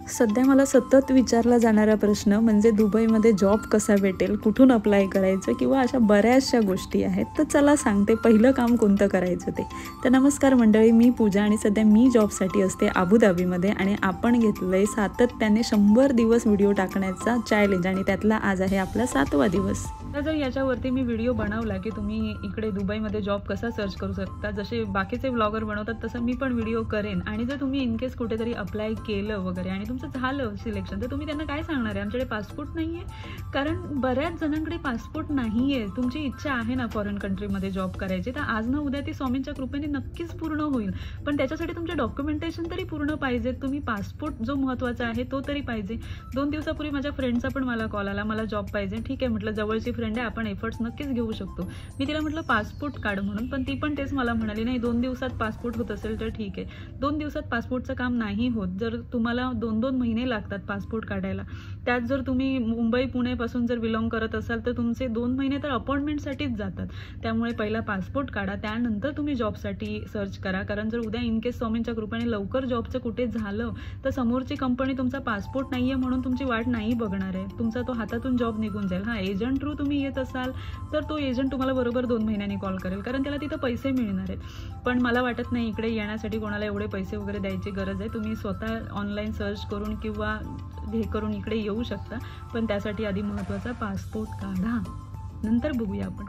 सध्या मला सतत विचारला जाणारा प्रश्न म्हणजे दुबईमध्ये जॉब कसा भेटेल, कुठून अप्लाय करायचं किंवा अशा बऱ्याचशा गोष्टी आहेत. तर चला सांगते पहिलं काम कोणतं करायचं ते. तर नमस्कार मंडळी, मी पूजा आणि सध्या मी जॉबसाठी असते अबुधाबीमध्ये आणि आपण घेतलं आहे सातत्याने 100 दिवस व्हिडिओ टाकण्याचा चॅलेंज आणि त्यातला आज आहे आपला 7वा दिवस. तर जर याच्यावरती मी व्हिडिओ बनवला की तुम्ही इकडे दुबईमध्ये जॉब कसा सर्च करू शकता, जसे बाकीचे व्लॉगर बनवतात तसं मी पण व्हिडिओ करेन. आणि जर तुम्ही इनकेस कुठेतरी अप्लाय केलं वगैरे आणि तुमचं झालं सिलेक्शन, तर तुम्ही त्यांना काय सांगणार आहे, आमच्याकडे पासपोर्ट नाही आहे. कारण बऱ्याच जणांकडे पासपोर्ट नाही आहे. तुमची इच्छा आहे ना फॉरेन कंट्रीमध्ये जॉब करायची, तर आज ना उद्या ती स्वामींच्या कृपेने नक्कीच पूर्ण होईल. पण त्याच्यासाठी तुमचे डॉक्युमेंटेशन तरी पूर्ण पाहिजे. तुम्ही पासपोर्ट जो महत्त्वाचा आहे तो तरी पाहिजे. 2 दिवसापूर्वी माझ्या फ्रेंडचा पण मला कॉल आला, मला जॉब पाहिजे. ठीक आहे म्हटलं, जवळची फ्रेंड आहे, आपण एफर्ट्स नक्कीच घेऊ शकतो. मी तिला म्हटलं पासपोर्ट काढ म्हणून, पण ती पण तेच मला म्हणाली, नाही 2 दिवसात पासपोर्ट होत असेल तर ठीक आहे. 2 दिवसात पासपोर्टचं काम नाही होत. जर तुम्हाला 2-2 महिने लागतात पासपोर्ट काढायला. त्यात जर तुम्ही मुंबई पुणेपासून जर बिलॉंग करत असाल तर तुमचे 2 महिने तर अपॉइंटमेंटसाठीच जातात. त्यामुळे पहिला पासपोर्ट काढा, त्यानंतर तुम्ही जॉबसाठी सर्च करा. कारण जर उद्या इनकेस स्वामींच्या कृपेने लवकर जॉबचं कुठे झालं तर समोरची कंपनी तुमचा पासपोर्ट नाही आहे म्हणून तुमची वाट नाही बघणार आहे. तुमचा तो हातातून जॉब निघून जाईल. हां, एजंट थ्रू तुम्ही येत असाल तर तो एजंट तुम्हाला बरोबर 2 महिन्यांनी कॉल करेल, कारण त्याला तिथं पैसे मिळणार आहेत. पण मला वाटत नाही इकडे येण्यासाठी कोणाला एवढे पैसे वगैरे द्यायची गरज आहे. तुम्ही स्वतः ऑनलाईन सर्च करून किंवा हे करून इकडे येऊ शकता. पण त्यासाठी आधी महत्त्वाचा पासपोर्ट काढा, नंतर बघूया आपण.